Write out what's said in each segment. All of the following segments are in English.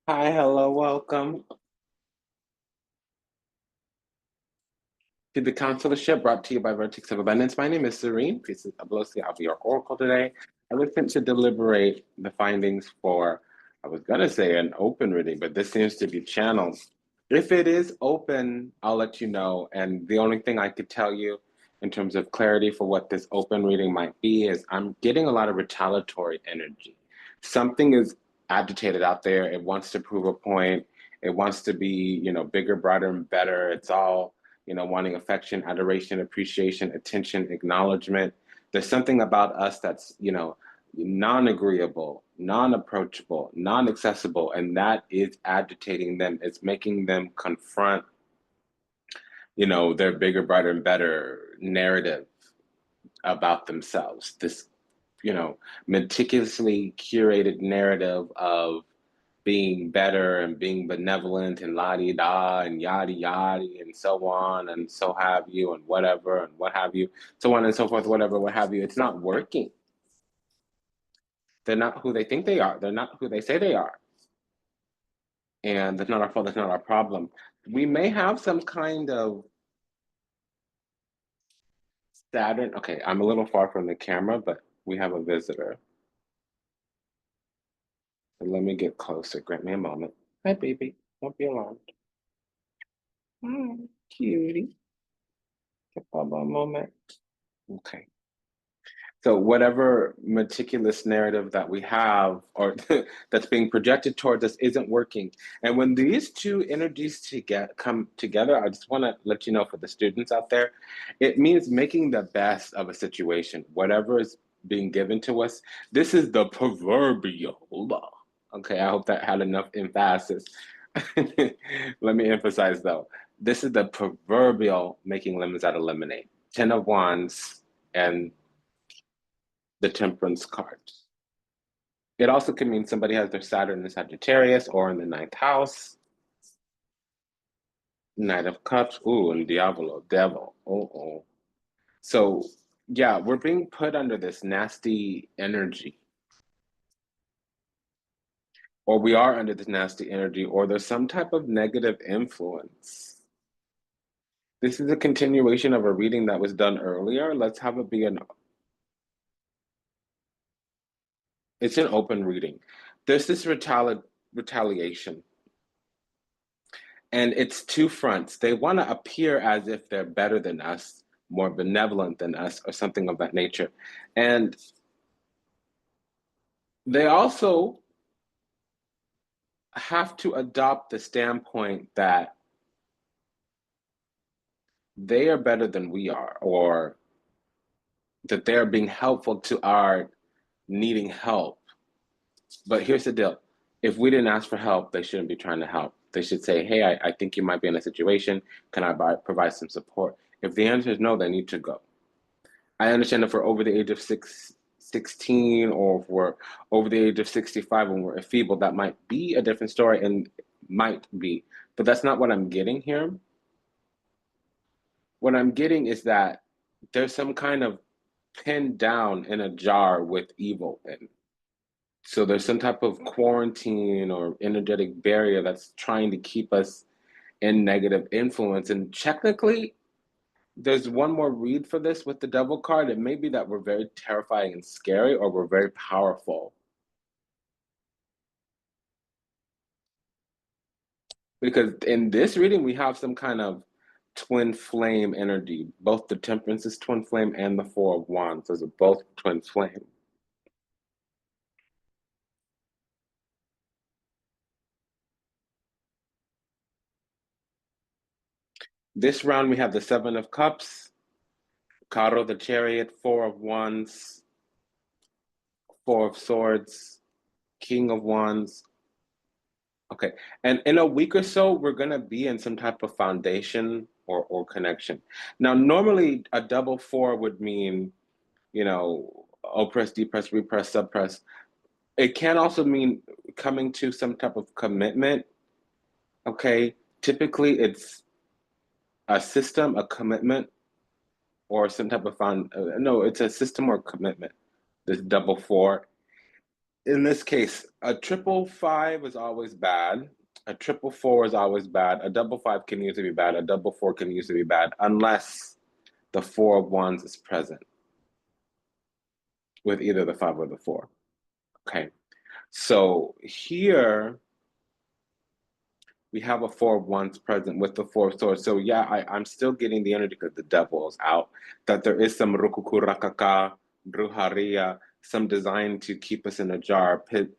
Hi, hello, welcome to the Consularshp brought to you by Vertex of Abundance. My name is Serene, Priestess Abossi. I'll be your oracle today. I was sent to deliberate the findings for, I was going to say an open reading, but this seems to be channeled. If it is open, I'll let you know. And the only thing I could tell you in terms of clarity for what this open reading might be is I'm getting a lot of retaliatory energy. Something is agitated out there. It wants to prove a point. It wants to be, bigger, brighter, and better. It's all wanting affection, adoration, appreciation, attention, acknowledgement. There's something about us that's, non-agreeable, non-approachable, non-accessible, and that is agitating them. It's making them confront, their bigger, brighter, and better narrative about themselves. This, meticulously curated narrative of being better and being benevolent and la-di-da and yada and so on and so have you and whatever and what have you, so on and so forth, whatever, what have you. It's not working. They're not who they think they are. They're not who they say they are. And that's not our fault. That's not our problem. We may have some kind of Saturn. Okay, I'm a little far from the camera, but we have a visitor. So let me get closer. Grant me a moment. Hi, baby. Don't be alarmed. Hi, cutie. Give Bubba a moment. Okay. So whatever meticulous narrative that we have or that's being projected towards us isn't working. And when these two energies come together, I just want to let you know for the students out there, it means making the best of a situation, whatever is being given to us. This is the proverbial. Okay, I hope that had enough emphasis. Let me emphasize though, this is the proverbial making lemons out of lemonade. 10 of Wands and the Temperance card. It also can mean somebody has their Saturn in Sagittarius or in the ninth house. Knight of Cups, ooh, and Diavolo, devil. Oh. So, yeah, we're being put under this nasty energy. Or we are under this nasty energy, or there's some type of negative influence. This is a continuation of a reading that was done earlier. Let's have it be it's an open reading. There's this retaliation. And it's two fronts. They want to appear as if they're better than us, more benevolent than us, or something of that nature. And they also have to adopt the standpoint that they are better than we are, or that they're being helpful to our needing help. But here's the deal. If we didn't ask for help, they shouldn't be trying to help. They should say, hey, I think you might be in a situation. Can I provide some support? If the answer is no, they need to go. I understand if we're over the age of 16 or if we're over the age of 65 when we're enfeebled, that might be a different story and might be. But that's not what I'm getting here. What I'm getting is that there's some kind of pinned down in a jar with evil in. So there's some type of quarantine or energetic barrier that's trying to keep us in negative influence. And technically, there's one more read for this with the devil card. It may be that we're very terrifying and scary, or we're very powerful. Because in this reading, we have some kind of twin flame energy. Both the Temperance is twin flame and the Four of Wands. Those are both twin flame. This round, we have the Seven of Cups, Caro the Chariot, Four of Wands, Four of Swords, King of Wands. Okay, and in a week or so, we're gonna be in some type of foundation or connection. Now, normally a double four would mean, oppress, depress, repress, suppress. It can also mean coming to some type of commitment. Okay, typically it's a system, a commitment, or some type of no, it's a system or commitment. This double four. in this case, a 555 is always bad. A 444 is always bad. A 55 can usually be bad. A 44 can usually be bad unless the 4 of Wands is present with either the 5 or the 4. Okay. So here we have a 4 of Wands present with the 4 of Swords. So yeah, I'm still getting the energy because the devil is out, that there is some rukukurakaka, brujeria, some design to keep us in a jar, pin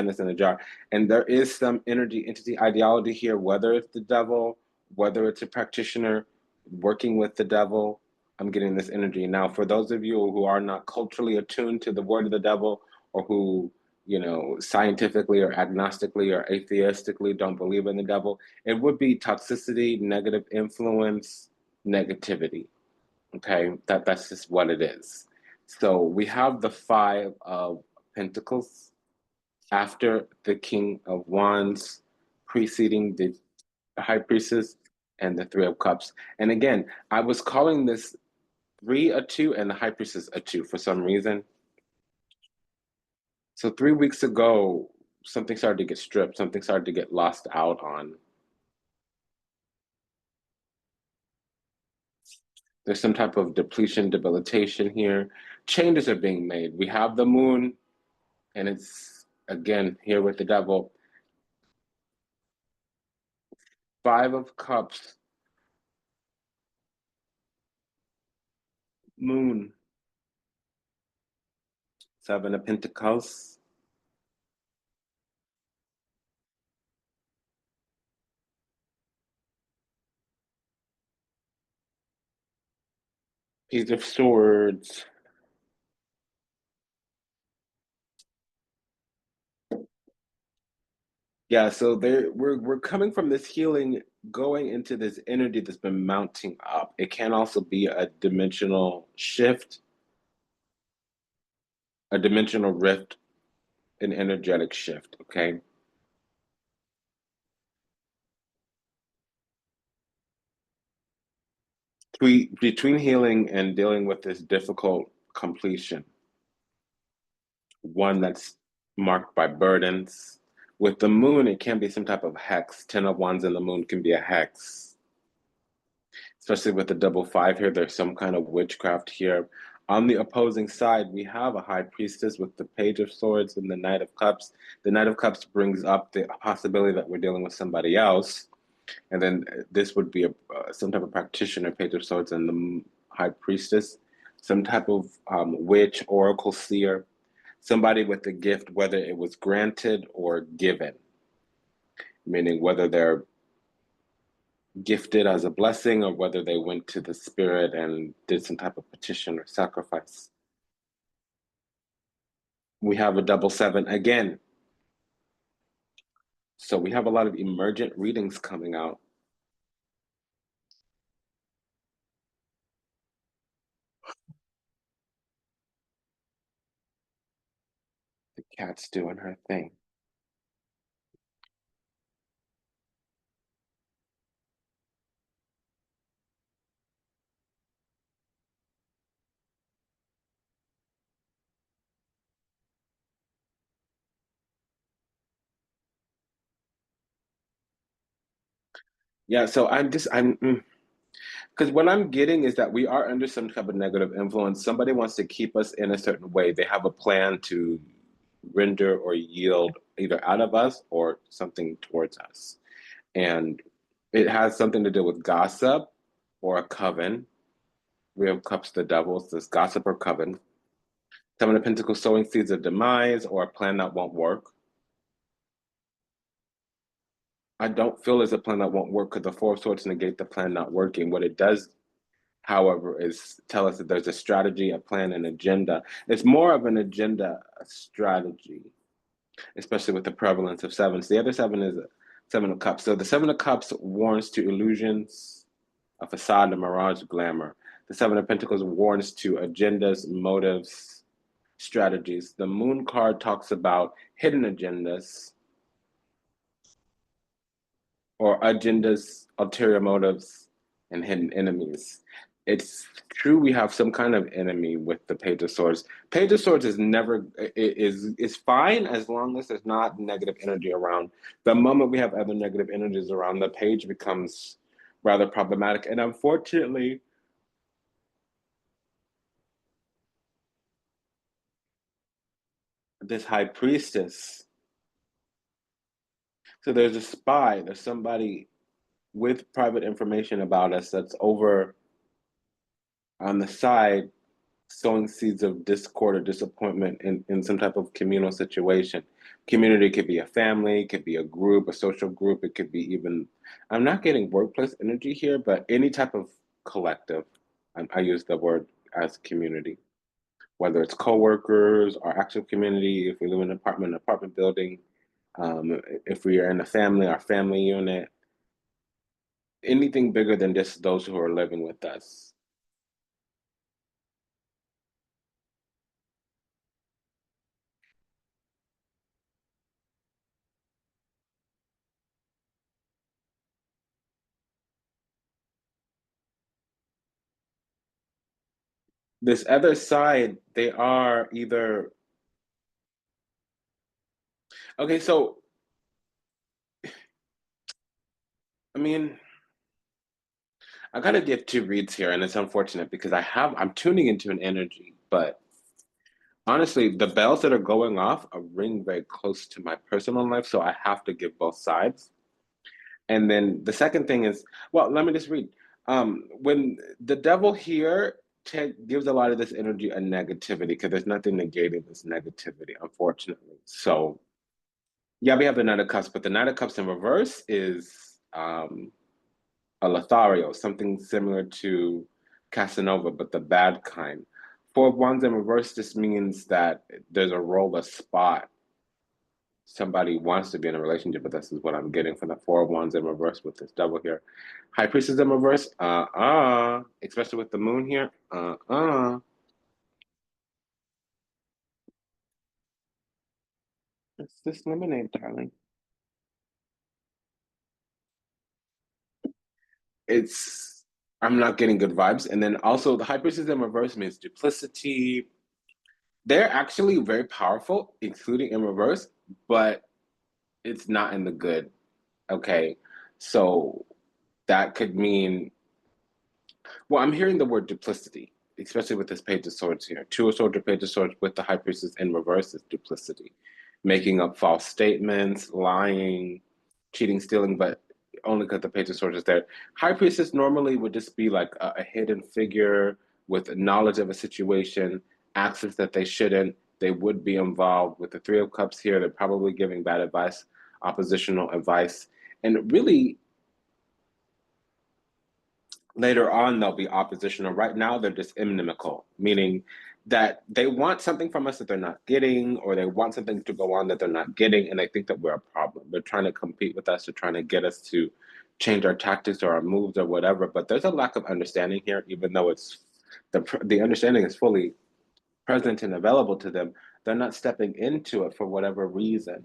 us in a jar. And there is some energy, entity, ideology here, whether it's the devil, whether it's a practitioner working with the devil. I'm getting this energy. Now, for those of you who are not culturally attuned to the word of the devil, or who scientifically or agnostically or atheistically don't believe in the devil, it would be toxicity, negative influence, negativity. Okay, that's just what it is. So we have the 5 of Pentacles after the King of Wands, preceding the High Priestess, and the 3 of Cups. And again, I was calling this 3 a 2 and the High Priestess a 2 for some reason. So 3 weeks ago, something started to get stripped, something started to get lost out on. There's some type of depletion, debilitation here. Changes are being made. We have the moon, and it's, again, here with the devil. 5 of Cups, moon, 7 of Pentacles, Page of Swords. Yeah, so we're coming from this healing, going into this energy that's been mounting up. It can also be a dimensional shift, a dimensional rift, an energetic shift, okay? Between healing and dealing with this difficult completion, one that's marked by burdens. With the moon, it can be some type of hex. 10 of Wands in the moon can be a hex. Especially with the 55 here, there's some kind of witchcraft here. On the opposing side, we have a High Priestess with the Page of Swords and the Knight of Cups. The Knight of Cups brings up the possibility that we're dealing with somebody else. And then this would be some type of practitioner, Page of Swords, and the High Priestess, some type of witch, oracle, seer, somebody with the gift, whether it was granted or given, meaning whether they're gifted as a blessing or whether they went to the spirit and did some type of petition or sacrifice. We have a double 7 again. So we have a lot of emergent readings coming out. The cat's doing her thing. Yeah, so because what I'm getting is that we are under some type of negative influence. Somebody wants to keep us in a certain way. They have a plan to render or yield either out of us or something towards us. And it has something to do with gossip or a coven. We have cups, the devils, this gossip or coven. 7 of Pentacles, sowing seeds of demise or a plan that won't work. I don't feel it's a plan that won't work because the 4 of Swords negate the plan not working. What it does, however, is tell us that there's a strategy, a plan, an agenda. It's more of an agenda, a strategy, especially with the prevalence of 7s. The other 7 is 7 of Cups. So the 7 of Cups warns to illusions, a facade, a mirage, glamour. The 7 of Pentacles warns to agendas, motives, strategies. The Moon card talks about hidden agendas or agendas, ulterior motives, and hidden enemies. it's true we have some kind of enemy with the Page of Swords. Page of Swords is never is fine as long as there's not negative energy around. The moment we have other negative energies around, the page becomes rather problematic. And unfortunately, this high priestess, so there's a spy, there's somebody with private information about us that's over on the side sowing seeds of discord or disappointment in some type of communal situation. Community could be a family, could be a group, a social group, it could be even, I'm not getting workplace energy here, but any type of collective. I use the word as community, whether it's coworkers or actual community, if we live in an apartment building, if we are in a family, our family unit, anything bigger than just those who are living with us. This other side, they are either okay, so I mean, I gotta give two reads here, and it's unfortunate because I'm tuning into an energy, but honestly, the bells that are going off are ring very close to my personal life, so I have to give both sides. And then the second thing is, well, let me just read. When the devil here gives a lot of this energy a negativity because there's nothing negating this negativity, unfortunately. So yeah, we have the Knight of Cups, but the Knight of Cups in reverse is a Lothario, something similar to Casanova, but the bad kind. Four of Wands in reverse just means that there's a role, a spot. Somebody wants to be in a relationship, but this is what I'm getting from the Four of Wands in reverse with this double here. High Priestess in reverse, especially with the moon here, It's this lemonade, darling. It's I'm not getting good vibes. And then also the High Priestess in reverse means duplicity. They're actually very powerful, including in reverse, but it's not in the good. Okay. So that could mean, well, I'm hearing the word duplicity, especially with this Page of Swords here. Two of Swords or Page of Swords with the High Priestess in reverse is duplicity. Making up false statements, lying, cheating, stealing, but only because the Page of Swords is there. High Priestess normally would just be like a hidden figure with knowledge of a situation, actions that they shouldn't. They would be involved with the Three of Cups here. They're probably giving bad advice, oppositional advice. And really, later on, they'll be oppositional. Right now, they're just inimical, meaning that they want something from us that they're not getting, or they want something to go on that they're not getting, and they think that we're a problem. They're trying to compete with us, they're trying to get us to change our tactics or our moves or whatever. But there's a lack of understanding here, even though it's the understanding is fully present and available to them. They're not stepping into it for whatever reason.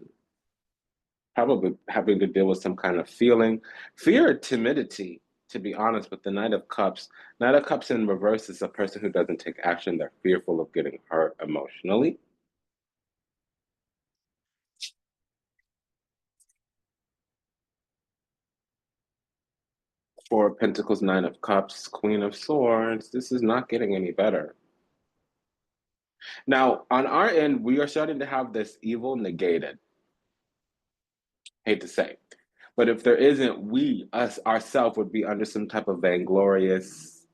Probably having to deal with some kind of feeling, fear or timidity, to be honest, with the Knight of Cups. Knight of Cups in reverse is a person who doesn't take action. They're fearful of getting hurt emotionally. Four of Pentacles, Nine of Cups, Queen of Swords. This is not getting any better. Now, on our end, we are starting to have this evil negated. Hate to say. But if there isn't, we, us, ourselves would be under some type of vainglorious,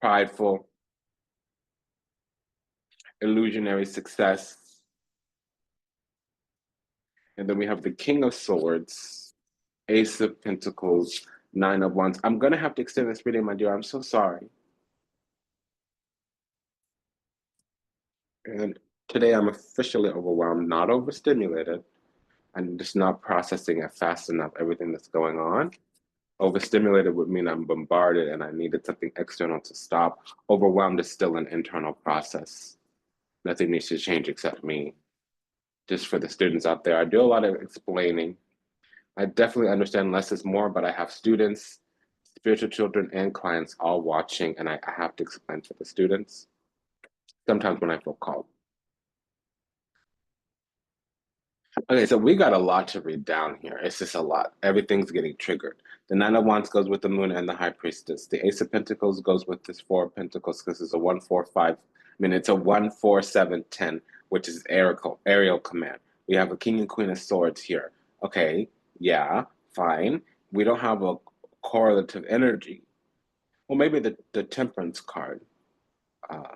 prideful, illusionary success. And then we have the King of Swords, Ace of Pentacles, Nine of Wands. I'm going to have to extend this reading, my dear. I'm so sorry. And today I'm officially overwhelmed, not overstimulated. I'm just not processing it fast enough, everything that's going on. Overstimulated would mean I'm bombarded and I needed something external to stop. Overwhelmed is still an internal process. Nothing needs to change except me. Just for the students out there, I do a lot of explaining I definitely understand less is more, but I have students, spiritual children, and clients all watching, and I have to explain to the students sometimes when I feel called. Okay, so we got a lot to read down here. It's just a lot. Everything's getting triggered. The Nine of Wands goes with the Moon and the High Priestess. The Ace of Pentacles goes with this Four of Pentacles because it's a 1-4-5. I mean, it's a 1-4-7-10, which is aerial command. We have a King and Queen of Swords here. Okay, yeah, fine. We don't have a correlative energy. Well, maybe the Temperance card. Uh,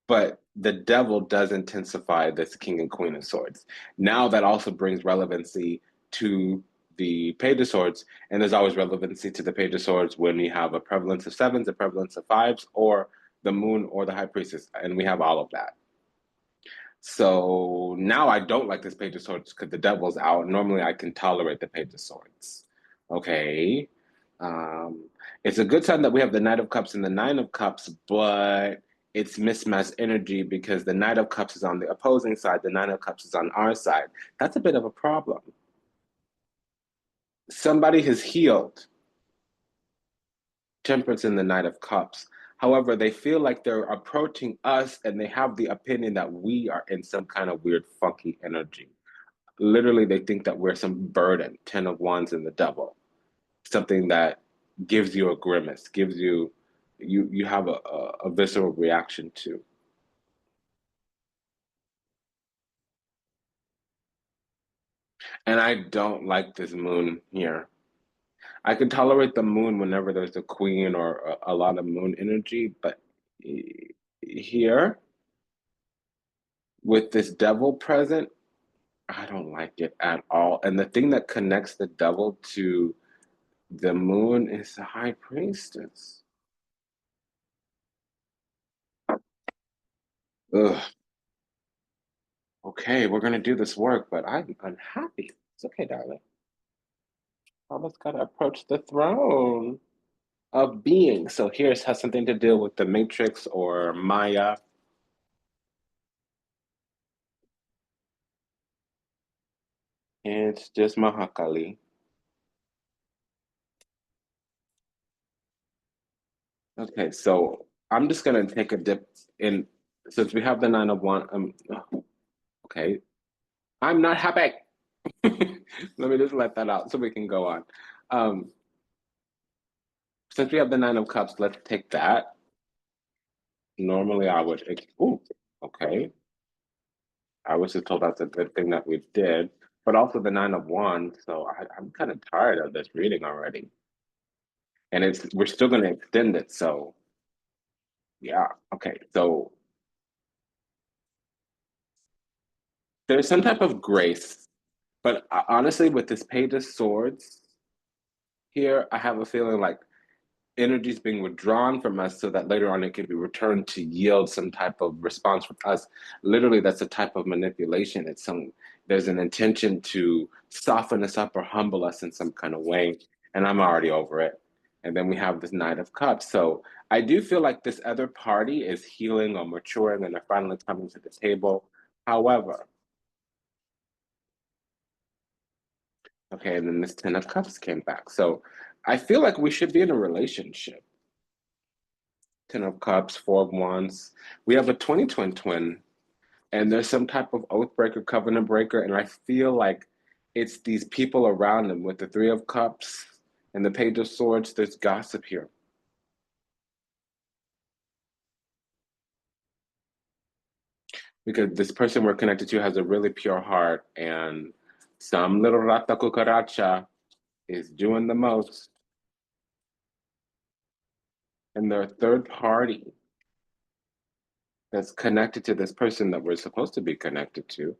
but the devil does intensify this King and Queen of Swords. Now that also brings relevancy to the Page of Swords, and there's always relevancy to the Page of Swords when we have a prevalence of sevens, a prevalence of fives, or the Moon or the High Priestess, and we have all of that. So now I don't like this Page of Swords because the devil's out. Normally I can tolerate the Page of Swords. Okay. Um, it's a good sign that we have the Knight of Cups and the Nine of Cups, but it's mismatched energy because the Knight of Cups is on the opposing side, the Nine of Cups is on our side. That's a bit of a problem. Somebody has healed Temperance in the Knight of Cups. However, they feel like they're approaching us and they have the opinion that we are in some kind of weird, funky energy. Literally, they think that we're some burden, 10 of Wands in the devil, something that gives you a grimace, gives you, you have a visceral reaction to. And I don't like this moon here. I can tolerate the moon whenever there's a queen or a lot of moon energy, but here, with this devil present, I don't like it at all. And the thing that connects the devil to the moon is the High Priestess. Ugh. Okay, we're gonna do this work, but I'm unhappy. It's okay, darling. Almost gotta approach the throne of being. So here's has something to do with the Matrix or Maya. It's just Mahakali. Okay, so I'm just gonna take a dip in since we have the Nine of Wands. Okay, I'm not happy. Let me just let that out so we can go on. Um, since we have the Nine of Cups, let's take that. Normally, I would. Ooh, okay. I was just told that's a good thing that we did, but also the Nine of Wands. So I'm kind of tired of this reading already, and it's we're still going to extend it. So yeah, okay. So there's some type of grace, but honestly, with this Page of Swords here, I have a feeling like energy is being withdrawn from us so that later on it can be returned to yield some type of response from us. Literally, that's a type of manipulation. There's an intention to soften us up or humble us in some kind of way. And I'm already over it. And then we have this Knight of Cups. So I do feel like this other party is healing or maturing and they're finally coming to the table. However, okay, and then this Ten of Cups came back. So I feel like we should be in a relationship. Ten of Cups, Four of Wands. We have a 20 twin, and there's some type of oath breaker, covenant breaker, and I feel like it's these people around him with the Three of Cups and the Page of Swords. There's gossip here. Because this person we're connected to has a really pure heart, and some little rata cucaracha is doing the most. And they're a third party that's connected to this person that we're supposed to be connected to.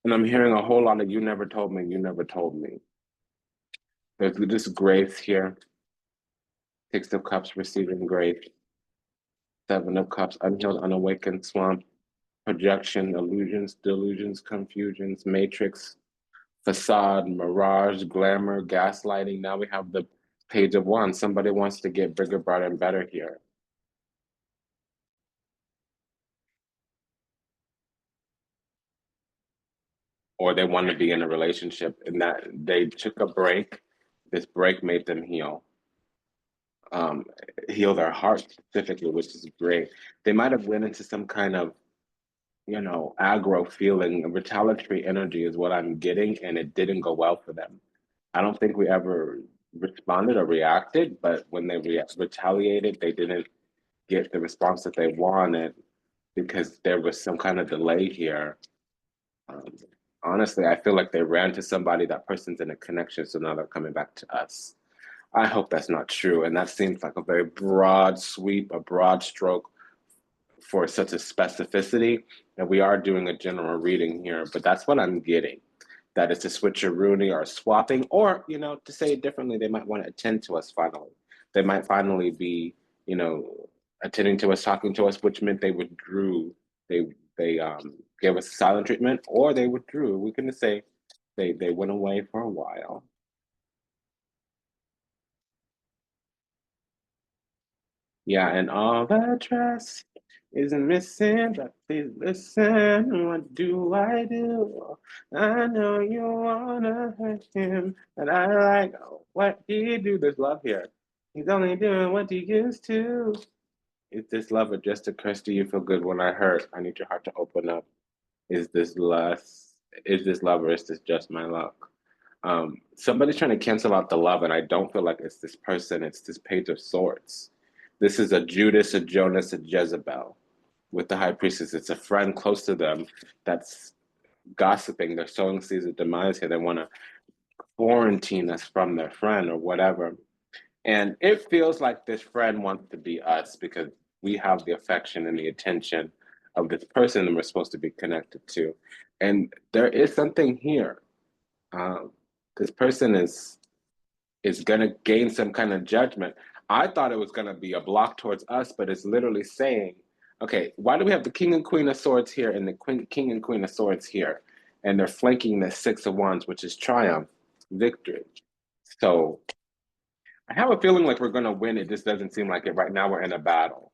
And I'm hearing a whole lot of you never told me, you never told me. There's this grace here. Six of Cups, receiving grace. Seven of Cups, unhealed, unawakened swamp. Projection, illusions, delusions, confusions, matrix. facade, mirage, glamour, gaslighting. Now we have the Page of Wands. Somebody wants to get bigger, brighter, and better here. Or they want to be in a relationship, and that they took a break. This break made them um, heal their heart specifically, which is great. They might have went into some kind of, aggro feeling, retaliatory energy is what I'm getting, and it didn't go well for them. I don't think we ever responded or reacted, but when they retaliated, they didn't get the response that they wanted because there was some kind of delay here. Um, Honestly, I feel like they ran to somebody, that person's in a connection, so now they're coming back to us. I hope that's not true. And that seems like a very broad sweep, a broad stroke for such a specificity. And we are doing a general reading here, but that's what I'm getting. That it's a switcheroonie or a swapping, or, to say it differently, they might want to attend to us finally. They might finally be, attending to us, talking to us, which meant they withdrew. They gave us silent treatment, or they withdrew. We can just say they went away for a while. Yeah, and all the trust is missing, but please listen. What do I do? I know you wanna hurt him, but I like what he do. There's love here. He's only doing what he used to. Is this love or just a curse? Do you feel good when I hurt? I need your heart to open up. Is this lust? Is this love or is this just my luck? Somebody's trying to cancel out the love, and I don't feel like it's this person, it's this Page of Swords. This is a Judas, a Jonas, a Jezebel. With the High Priestess, it's a friend close to them that's gossiping. They're sowing seeds of demise here. They want to quarantine us from their friend or whatever. And it feels like this friend wants to be us because we have the affection and the attention of this person that we're supposed to be connected to. And there is something here. This person is going to gain some kind of judgment. I thought it was going to be a block towards us, but it's literally saying, okay, why do we have the King and Queen of Swords here and the King and Queen of Swords here? And they're flanking the Six of Wands, which is triumph, victory. So I have a feeling like we're going to win. It just doesn't seem like it. Right now, we're in a battle.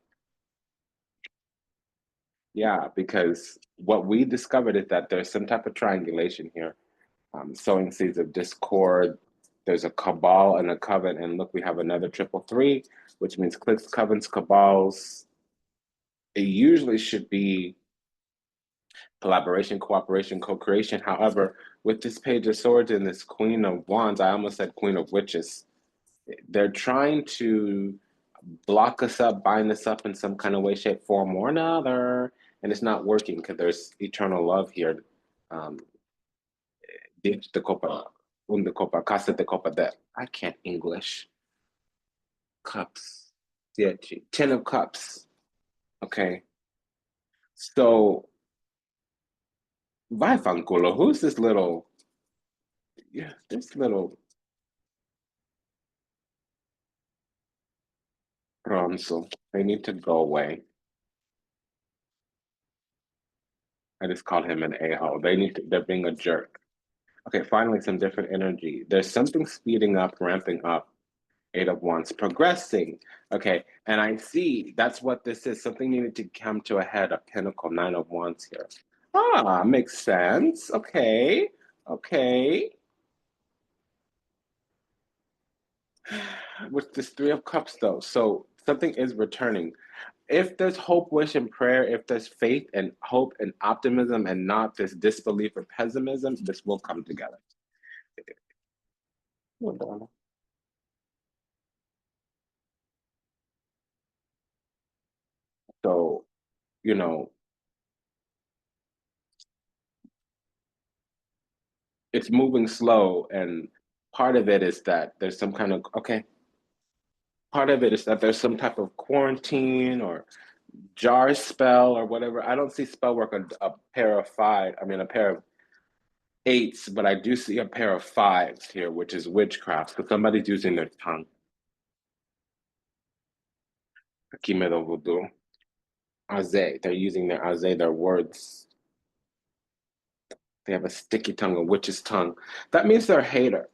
Yeah, because what we discovered is that there's some type of triangulation here, sowing seeds of discord. There's a cabal and a coven, and look, we have another triple three, which means cliques, covens, cabals. It usually should be collaboration, cooperation, co-creation. However, with this Page of Swords and this Queen of Wands, I almost said Queen of Witches. They're trying to block us up, bind us up in some kind of way, shape, form, or another, and it's not working because there's eternal love here. Um, de copa, de copa, casa de copa. That I can't English. Cups, yeah, 10 of Cups. Okay, so Vaifanculo, who's this little? Yeah, this little Ronso. They need to go away. I just called him an a-hole. They're being a jerk. Okay, finally, some different energy. There's something speeding up, ramping up. Eight of Wands, progressing. Okay, and I see that's what this is. Something needed to come to a head, a pinnacle, Nine of Wands here. Ah, makes sense. Okay, okay. With this Three of Cups, though, so something is returning. If there's hope, wish, and prayer, if there's faith and hope and optimism and not this disbelief or pessimism, this will come together. So, you know, it's moving slow, and part of it is that there's some kind of, okay, part of it is that there's some type of quarantine or jar spell or whatever. I don't see spell work on a pair of five, I mean, a pair of eights, but I do see a pair of fives here, which is witchcraft, because somebody's using their tongue. Aquí me do voodoo. Aze, they're using their aze, their words. They have a sticky tongue, a witch's tongue. That means they're a hater.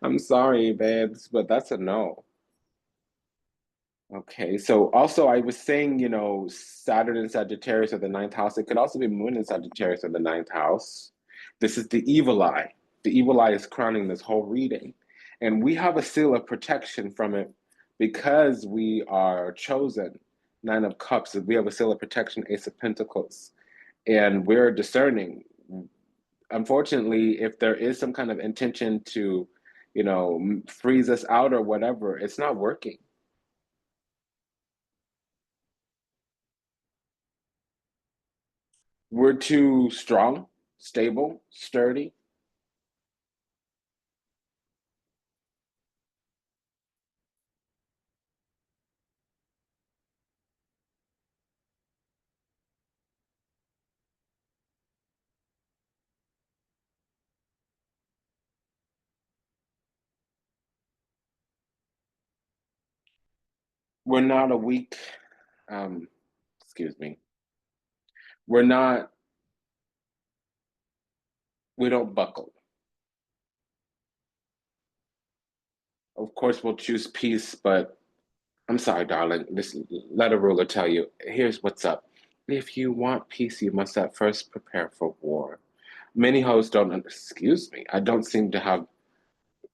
I'm sorry, babes, but that's a no. Okay, so also I was saying, Saturn in Sagittarius or the ninth house. It could also be Moon in Sagittarius or the ninth house. This is the evil eye. The evil eye is crowning this whole reading. And we have a seal of protection from it because we are chosen. Nine of Cups, we have a seal of protection, Ace of Pentacles. And we're discerning. Unfortunately, if there is some kind of intention to, freeze us out or whatever, it's not working. We're too strong, stable, sturdy. We're not a weak, um, excuse me. We're not, we don't buckle. Of course, we'll choose peace, but I'm sorry, darling. This let a ruler tell you. Here's what's up. If you want peace, you must at first prepare for war. Many hosts don't, excuse me, I don't seem to have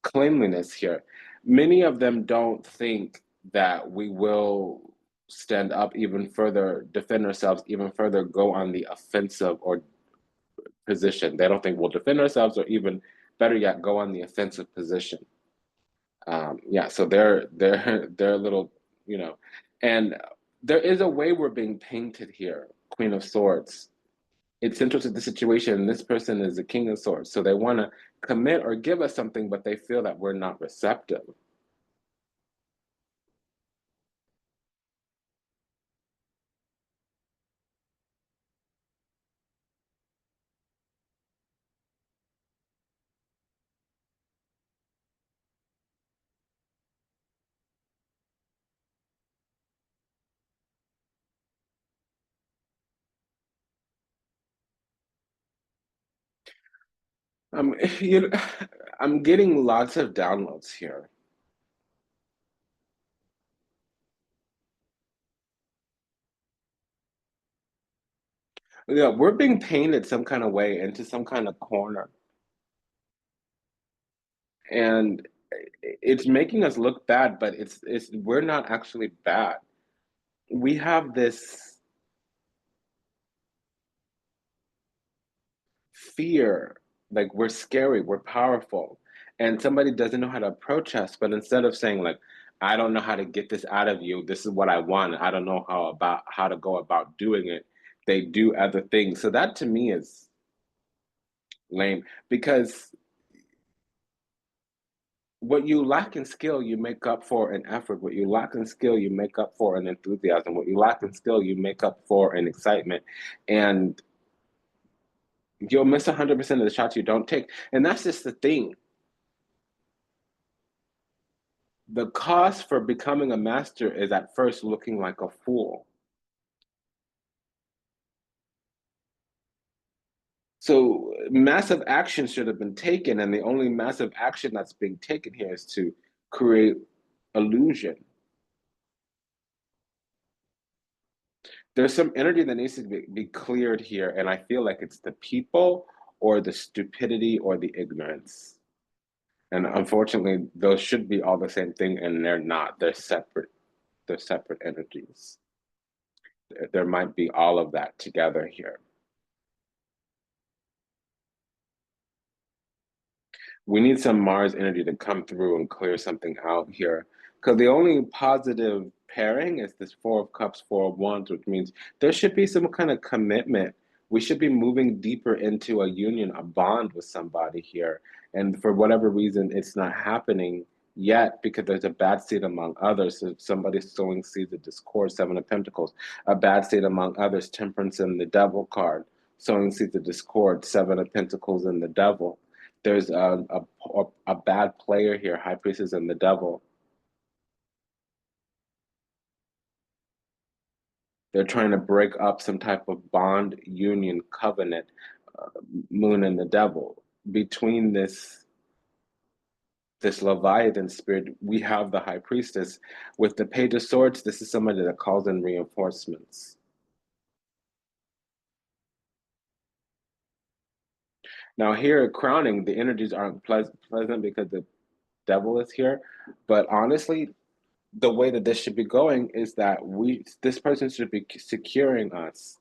cleanliness here. Many of them don't think that we will stand up even further, defend ourselves even further, go on the offensive or position. They don't think we'll defend ourselves, or even better yet, go on the offensive position. Yeah, so they're a little, and there is a way we're being painted here. Queen of Swords. It's central to the situation. This person is the King of Swords, so they want to commit or give us something, but they feel that we're not receptive. Um, you know, I'm getting lots of downloads here. Yeah, we're being painted some kind of way into some kind of corner, and it's making us look bad, but it's we're not actually bad. We have this fear, like we're scary, we're powerful, and somebody doesn't know how to approach us, but instead of saying like, I don't know how to get this out of you, this is what I want, I don't know how to go about doing it, they do other things. So that to me is lame, because what you lack in skill, you make up for in effort. What you lack in skill, you make up for in enthusiasm. What you lack in skill, you make up for in excitement. And you'll miss 100% of the shots you don't take. And that's just the thing. The cost for becoming a master is at first looking like a fool. So massive action should have been taken, and the only massive action that's being taken here is to create illusion. There's some energy that needs to be cleared here, and I feel like it's the people or the stupidity or the ignorance. And unfortunately, those should be all the same thing, and they're not. They're separate. They're separate energies. There might be all of that together here. We need some Mars energy to come through and clear something out here. Because the only positive pairing is this Four of Cups, Four of Wands, which means there should be some kind of commitment. We should be moving deeper into a union, a bond with somebody here. And for whatever reason, it's not happening yet because there's a bad seed among others. So somebody's sowing seeds of discord, Seven of Pentacles. A bad seed among others, Temperance and the Devil card. Sowing seeds of discord, Seven of Pentacles and the Devil. There's a bad player here, High Priestess and the Devil. They're trying to break up some type of bond, union, covenant. moon and the devil. Between this Leviathan spirit, we have the high priestess. With the page of swords, this is somebody that calls in reinforcements. Now here at crowning, the energies aren't pleasant because the devil is here, but honestly, the way that this should be going is that this person should be securing us,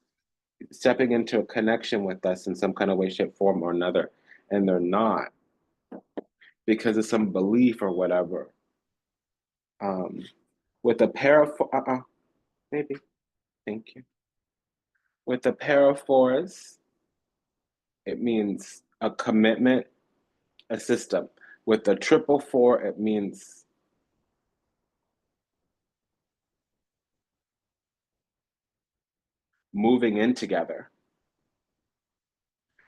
stepping into a connection with us in some kind of way, shape, form, or another, and they're not because of some belief or whatever. With a pair of maybe, thank you. With a pair of fours, it means a commitment, a system. With the triple four, it means moving in together.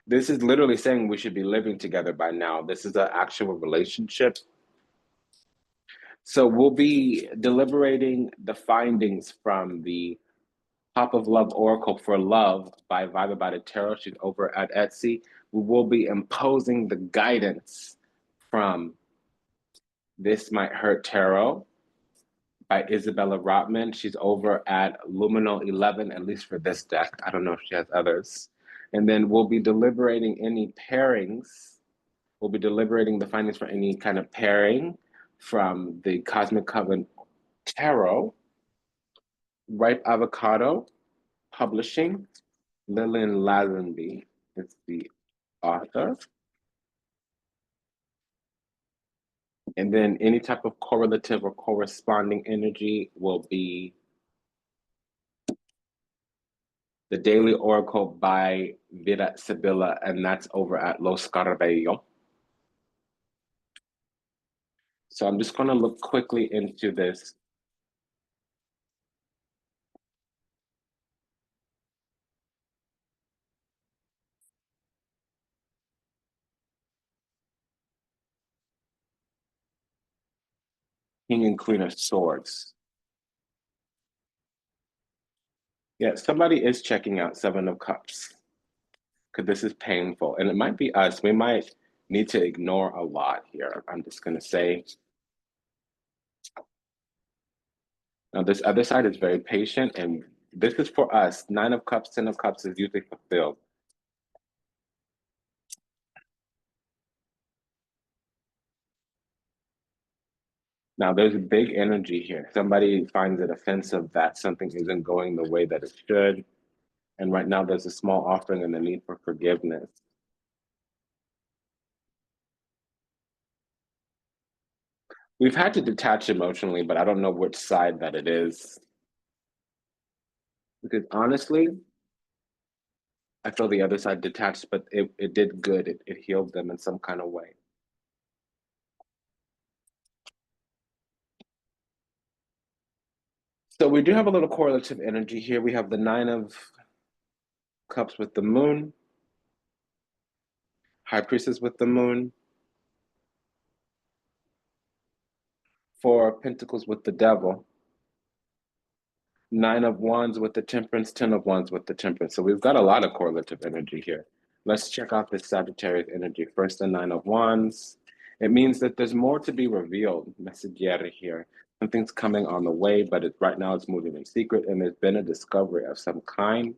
This is literally saying we should be living together by now. This is an actual relationship. So we'll be deliberating the findings from the Top of Love Oracle for Love by Vibe About It Tarot. She's over at Etsy. We will be imposing the guidance from This Might Hurt Tarot by Isabella Rotman. She's over at Luminal 11, at least for this deck. I don't know if she has others. And then we'll be deliberating any pairings. We'll be deliberating the findings for any kind of pairing from the Cosmic Coven Tarot. Ripe Avocado Publishing. Lillian Lazenby is the author. And then any type of correlative or corresponding energy will be the Daily Oracle by Vida Sibilla, and that's over at Los Carbello. So I'm just going to look quickly into this. King and Queen of Swords. Yeah, somebody is checking out Seven of Cups because this is painful, and it might be us. We might need to ignore a lot here. I'm just going to say. Now, this other side is very patient, and this is for us. Nine of Cups, 10 of Cups is usually fulfilled. Now, there's a big energy here. Somebody finds it offensive that something isn't going the way that it should. And right now, there's a small offering and the need for forgiveness. We've had to detach emotionally, but I don't know which side that it is. Because honestly, I feel the other side detached, but it did good. It healed them in some kind of way. So we do have a little correlative energy here. We have the Nine of Cups with the Moon, High Priestess with the Moon, Four of Pentacles with the Devil, Nine of Wands with the Temperance, 10 of Wands with the Temperance. So we've got a lot of correlative energy here. Let's check out this Sagittarius energy. First, the Nine of Wands. It means that there's more to be revealed. Messagiera here. Something's coming on the way, but right now it's moving in secret, and there's been a discovery of some kind.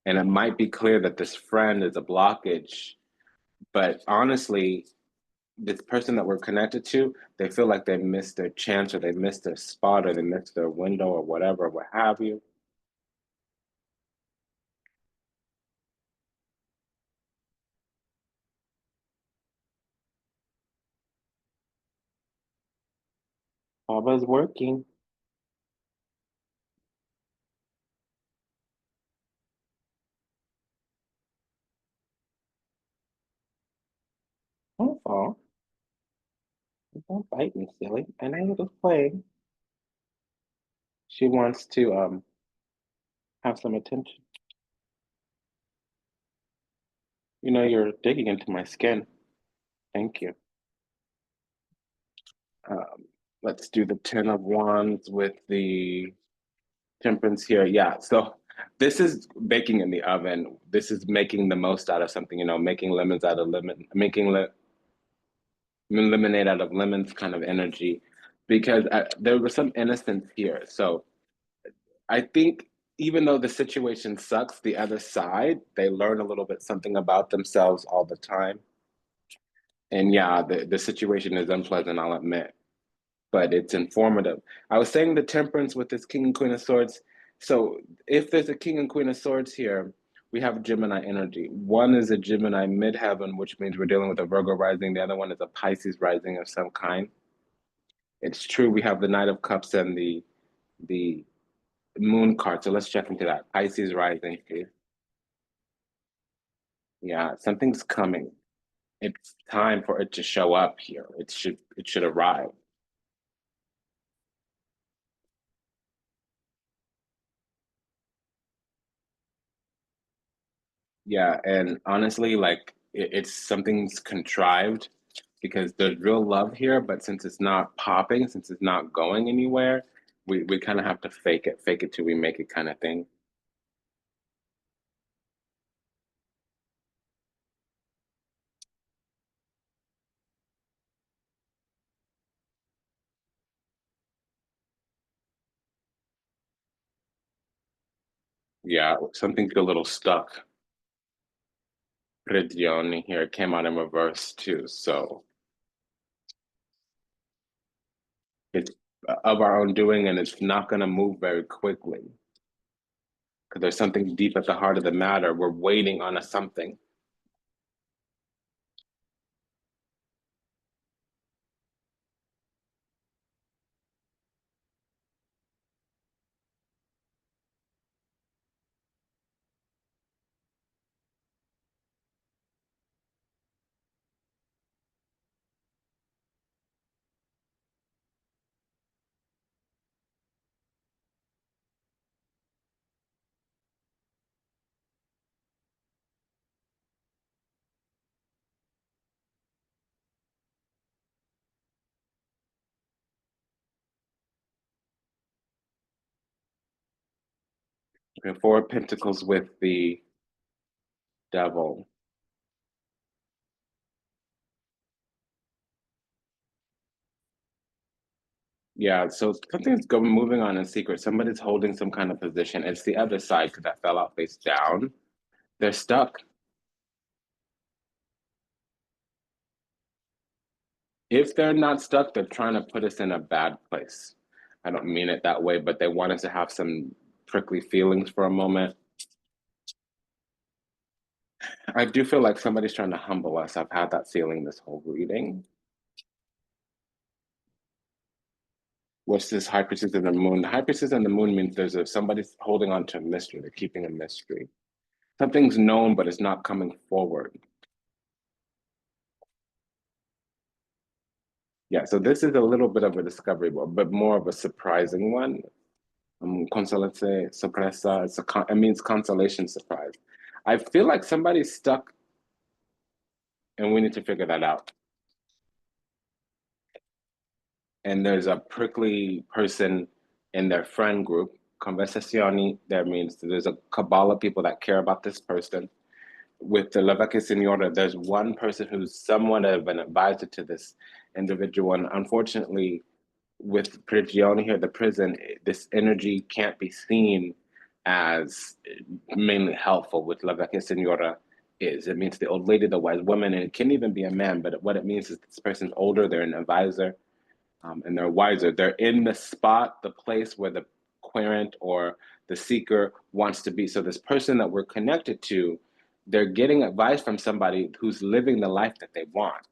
And it might be clear that this friend is a blockage, but honestly, this person that we're connected to, they feel like they missed their chance or they missed their spot or they missed their window or whatever, what have you. Papa's working. Don't fall. Don't bite me, silly. I know you're just playing. She wants to have some attention. You know, you're digging into my skin. Thank you. Let's do the 10 of Wands with the Temperance here. Yeah, so This is baking in the oven. This is making the most out of something, making lemons out of lemon, making lemonade out of lemons kind of energy, because there was some innocence here. So I think even though the situation sucks, the other side, they learn a little bit something about themselves all the time. And yeah, the situation is unpleasant, I'll admit, but it's informative. I was saying the temperance with this King and Queen of Swords. So if there's a King and Queen of Swords here, we have Gemini energy. One is a Gemini midheaven, which means we're dealing with a Virgo rising. The other one is a Pisces rising of some kind. It's true we have the Knight of Cups and the Moon card. So let's check into that. Pisces rising, please. Yeah, something's coming. It's time for it to show up here. It should arrive. Yeah, and honestly, like it's something's contrived because there's real love here, but since it's not popping, since it's not going anywhere, we kind of have to fake it till we make it kind of thing. Yeah, something's a little stuck. Prigioni here it came out in reverse too, so it's of our own doing, and it's not going to move very quickly because there's something deep at the heart of the matter. We're waiting on a something. Okay, Four of Pentacles with the Devil. Yeah, so something's going moving on in secret. Somebody's holding some kind of position. It's the other side because that fell out face down. They're stuck. If they're not stuck, they're trying to put us in a bad place. I don't mean it that way, but they want us to have some prickly feelings for a moment. I do feel like somebody's trying to humble us. I've had that feeling this whole reading. What's this high priestess and the moon? The high priestess and the moon means somebody's holding on to a mystery. They're keeping a mystery. Something's known, but it's not coming forward. Yeah, so this is a little bit of a discovery, but more of a surprising one. Consolate sorpresa. It means consolation surprise. I feel like somebody's stuck, and we need to figure that out. And there's a prickly person in their friend group. Conversazioni, that means there's a cabal of people that care about this person. With the La Vecchia Signora, there's one person who's somewhat of an advisor to this individual. And unfortunately, with Prigioni here, the prison, this energy can't be seen as mainly helpful with La Vecchia Signora is. It means the old lady, the wise woman, and it can even be a man, but what it means is this person's older, they're an advisor, and they're wiser. They're in the spot, the place where the querent or the seeker wants to be. So this person that we're connected to, they're getting advice from somebody who's living the life that they want.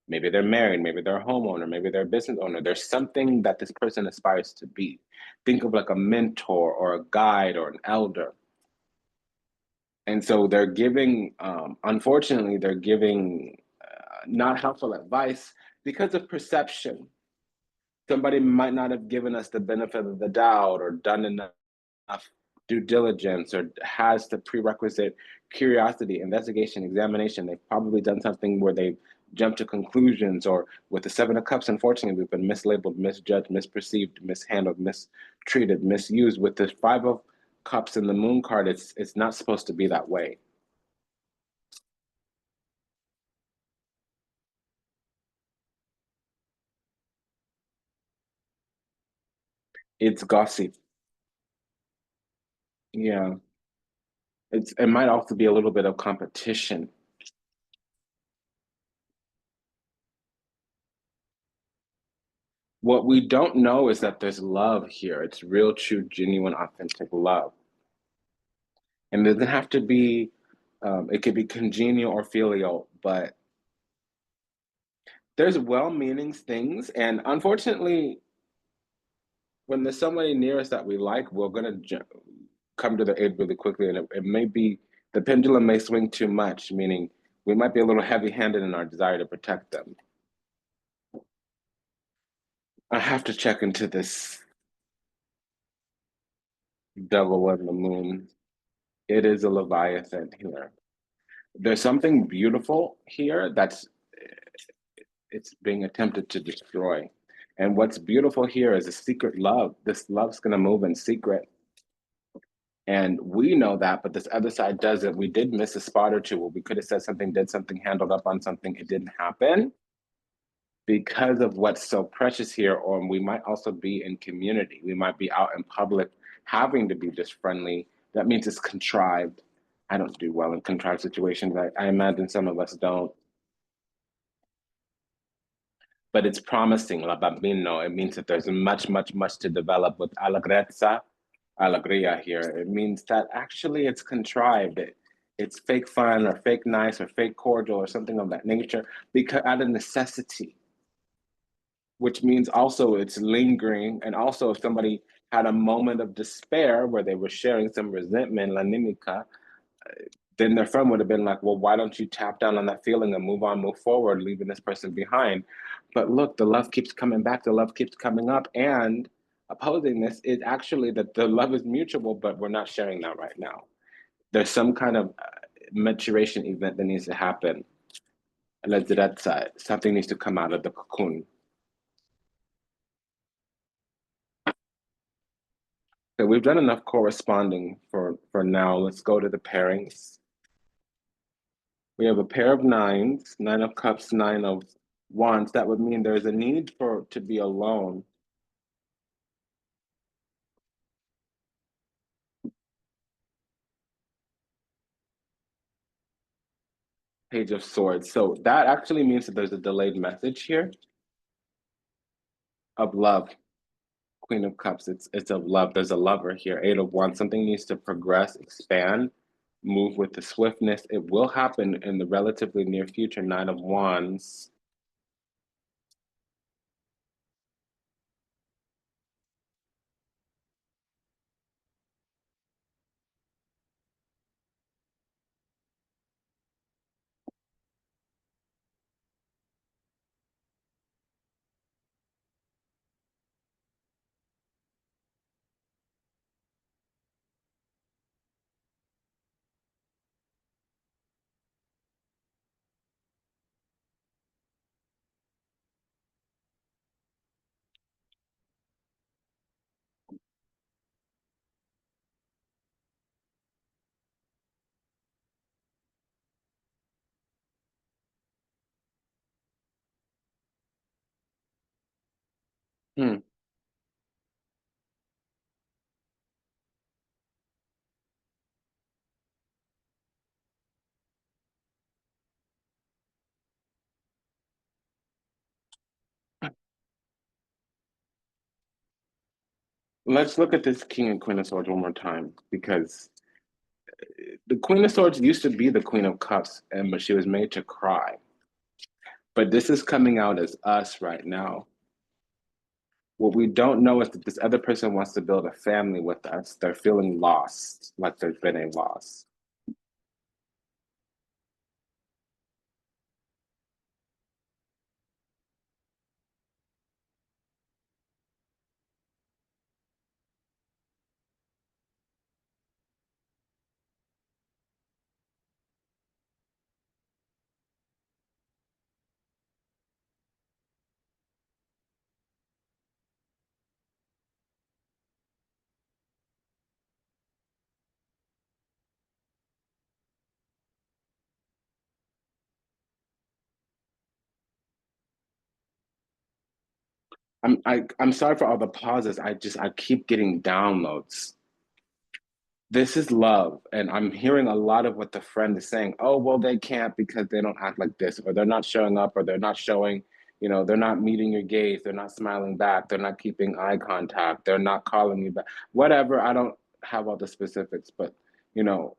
Maybe they're married, maybe they're a homeowner, maybe they're a business owner. There's something that this person aspires to be. Think of like a mentor or a guide or an elder. And so they're giving, unfortunately, they're giving not helpful advice because of perception. Somebody might not have given us the benefit of the doubt or done enough due diligence or has the prerequisite curiosity, investigation, examination. They've probably done something where they've jumped to conclusions, or with the Seven of Cups, unfortunately, we've been mislabeled, misjudged, misperceived, mishandled, mistreated, misused. With the Five of Cups in the Moon card, it's not supposed to be that way. It's gossip. Yeah. It might also be a little bit of competition. What we don't know is that there's love here. It's real, true, genuine, authentic love. And it doesn't have to be, it could be congenial or filial, but there's well-meaning things. And unfortunately, when there's somebody near us that we like, we're going to come to their aid really quickly. And it may be, the pendulum may swing too much, meaning we might be a little heavy-handed in our desire to protect them. I have to check into this devil and the moon. It is a Leviathan here. There's something beautiful here that's it's being attempted to destroy. And what's beautiful here is a secret love. This love's going to move in secret. And we know that, but this other side doesn't. We did miss a spot or two where we could have said something, did something, handled up on something. It didn't happen because of what's so precious here. Or we might also be in community. We might be out in public having to be just friendly. That means it's contrived. I don't do well in contrived situations. I imagine some of us don't. But it's promising, la bambino. It means that there's much, much, much to develop with allegrezza, alegria here. It means that actually it's contrived. It's fake fun or fake nice or fake cordial or something of that nature because out of necessity, which means also it's lingering. And also if somebody had a moment of despair where they were sharing some resentment, la nimica, then their friend would have been like, well, why don't you tap down on that feeling and move on, move forward, leaving this person behind? But look, the love keeps coming back, the love keeps coming up. And opposing this is actually that the love is mutual, but we're not sharing that right now. There's some kind of maturation event that needs to happen. That side, something needs to come out of the cocoon. So we've done enough corresponding for now. Let's go to the pairings. We have a pair of nines, nine of cups, nine of wands. That would mean there's a need for to be alone. Page of swords. So that actually means that there's a delayed message here of love. Queen of cups, it's of love. There's a lover here. Eight of wands. Something needs to progress, expand, move with the swiftness. It will happen in the relatively near future. Nine of wands. Hmm. Let's look at this king and queen of swords one more time because the queen of swords used to be the queen of cups, and but she was made to cry. But this is coming out as us right now. What we don't know is that this other person wants to build a family with us. They're feeling lost, like there's been a loss. I'm sorry for all the pauses. I keep getting downloads. This is love, and I'm hearing a lot of what the friend is saying. Oh, well, they can't because they don't act like this, or they're not showing up, or they're not showing, they're not meeting your gaze, they're not smiling back, they're not keeping eye contact, they're not calling you back. Whatever, I don't have all the specifics, but you know,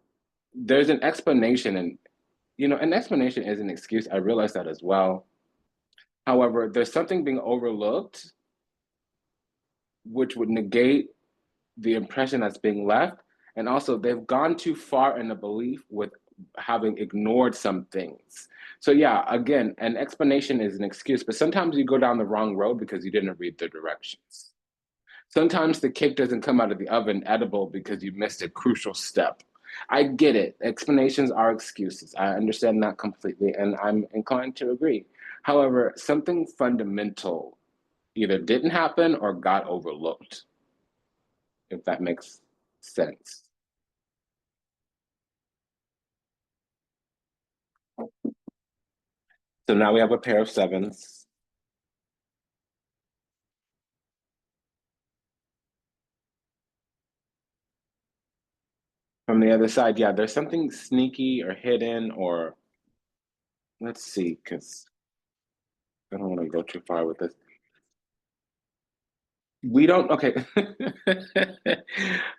there's an explanation, and an explanation is an excuse. I realize that as well. However, there's something being overlooked, which would negate the impression that's being left. And also, they've gone too far in the belief with having ignored some things. So, yeah, again, an explanation is an excuse, but sometimes you go down the wrong road because you didn't read the directions. Sometimes the cake doesn't come out of the oven edible because you missed a crucial step. I get it. Explanations are excuses. I understand that completely, and I'm inclined to agree. However, something fundamental either didn't happen or got overlooked, if that makes sense. So now we have a pair of sevens. From the other side, yeah, there's something sneaky or hidden, or let's see, because I don't want to go too far with this. We don't, okay.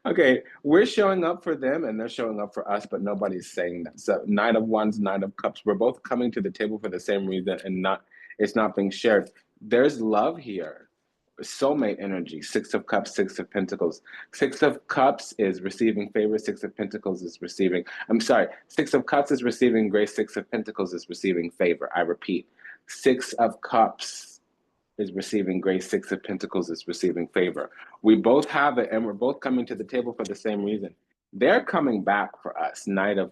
Okay, we're showing up for them and they're showing up for us, but nobody's saying that. So Nine of Wands, Nine of Cups, we're both coming to the table for the same reason, and it's not being shared. There's love here. Soulmate energy, Six of Cups, Six of Pentacles. Six of Cups is receiving favor, Six of Pentacles is receiving, I'm sorry, Six of Cups is receiving grace, Six of Pentacles is receiving favor. I repeat, Six of Cups is receiving grace, Six of Pentacles is receiving favor. We both have it, and we're both coming to the table for the same reason. They're coming back for us, Knight of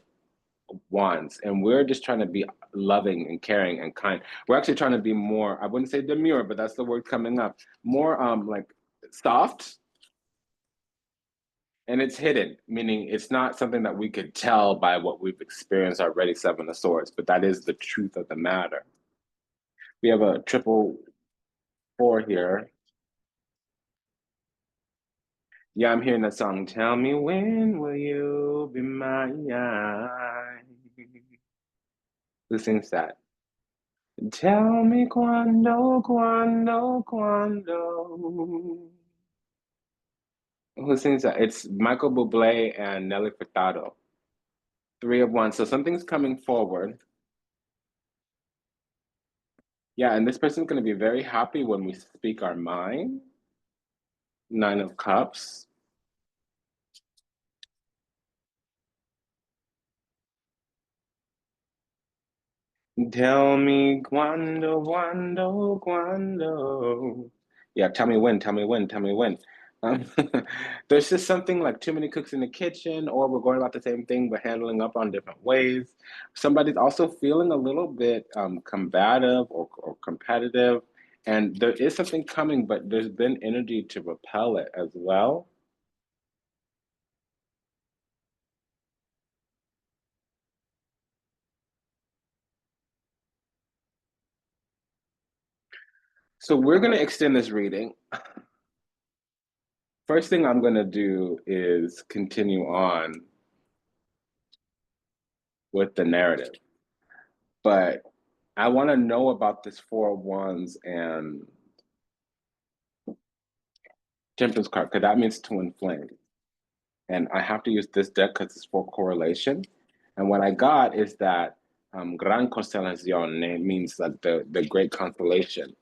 Wands, and we're just trying to be loving and caring and kind. We're actually trying to be more, I wouldn't say demure, but that's the word coming up, more like soft, and it's hidden, meaning it's not something that we could tell by what we've experienced already, Seven of Swords, but that is the truth of the matter. We have a triple four here. Yeah, I'm hearing that song. Tell me when will you be mine? Who sings that? Tell me cuando, cuando, cuando. Who sings that? It's Michael Bublé and Nelly Furtado. Three of Wands. So something's coming forward. Yeah, and this person's going to be very happy when we speak our mind. Nine of Cups. Tell me cuando, cuando, cuando. Yeah, tell me when, tell me when, tell me when. Um, there's just something like too many cooks in the kitchen, or we're going about the same thing but handling up on different ways. Somebody's also feeling a little bit combative or competitive, and there is something coming, but there's been energy to repel it as well. So we're going to extend this reading. First thing I'm going to do is continue on with the narrative. But I want to know about this Four of Wands and Temperance card, because that means twin flame. And I have to use this deck because it's for correlation. And what I got is that Gran Constelación means like the great constellation.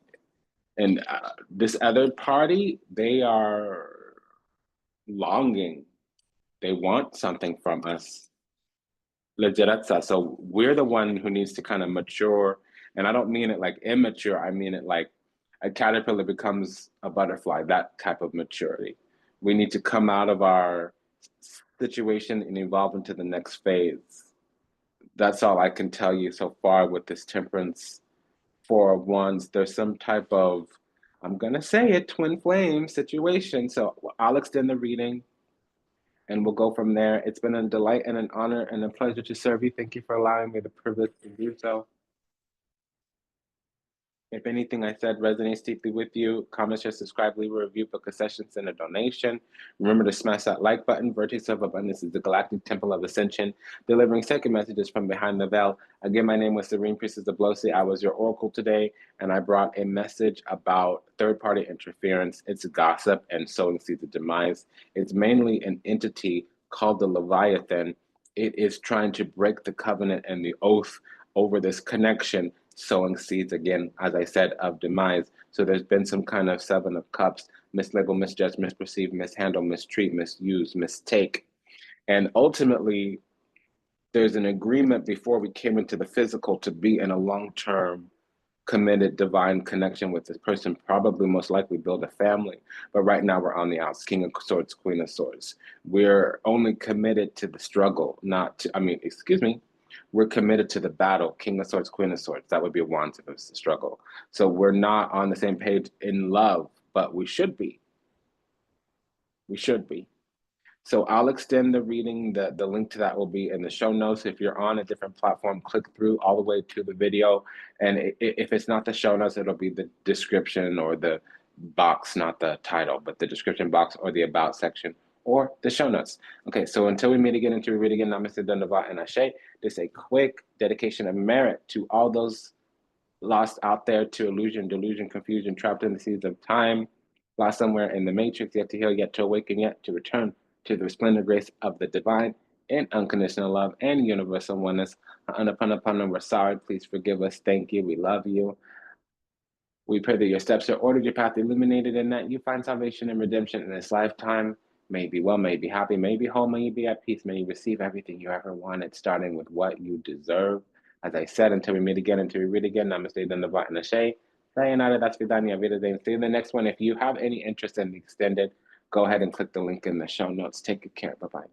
And this other party, they are longing. They want something from us. Legerezza. So we're the one who needs to kind of mature. And I don't mean it like immature. I mean it like a caterpillar becomes a butterfly, that type of maturity. We need to come out of our situation and evolve into the next phase. That's all I can tell you so far with this temperance four of wands. There's some type of, I'm going to say it, twin flame situation. So I'll extend the reading and we'll go from there. It's been a delight and an honor and a pleasure to serve you. Thank you for allowing me the privilege to do so. If anything I said resonates deeply with you, comment, share, subscribe, leave a review, book a session, send a donation. Remember to smash that like button. Vertex of Abundance is the galactic temple of ascension, delivering sacred messages from behind the veil. Again, my name was Serene Priestess Abossi. I was your oracle today, and I brought a message about third-party interference. It's gossip and sowing seeds of demise. It's mainly an entity called the Leviathan. It is trying to break the covenant and the oath over this connection, sowing seeds again, as I said, of demise. So there's been some kind of Seven of Cups, mislabel, misjudge, misperceive, mishandle, mistreat, misuse, mistake. And ultimately, there's an agreement before we came into the physical to be in a long-term committed divine connection with this person, probably most likely build a family. But right now we're on the outs, King of Swords, Queen of Swords. We're only committed to the struggle, not to, we're committed to the battle, King of Swords, Queen of Swords. That would be a Wands if it's the struggle. So we're not on the same page in love, but we should be. We should be. So I'll extend the reading. The link to that will be in the show notes. If you're on a different platform, click through all the way to the video. And if it's not the show notes, it'll be the description or the box, not the title, but the description box or the about section or the show notes. Okay, so until we meet again, until we read again, Namaste, Dandava, and Ashe. Just a quick dedication of merit to all those lost out there to illusion, delusion, confusion, trapped in the seas of time, lost somewhere in the matrix, yet to heal, yet to awaken, yet to return to the resplendent grace of the divine and unconditional love and universal oneness. Anapana, we're sorry. Please forgive us. Thank you. We love you. We pray that your steps are ordered, your path illuminated, and that you find salvation and redemption in this lifetime. May you be well, may you be happy, may you be whole, may you be at peace, may you receive everything you ever wanted, starting with what you deserve. As I said, until we meet again, until we read again, namaste, Dandava, and Ashe. Sayonara, that's Vidanya, Vidya. See you in the next one. If you have any interest in the extended, go ahead and click the link in the show notes. Take good care. Bye-bye.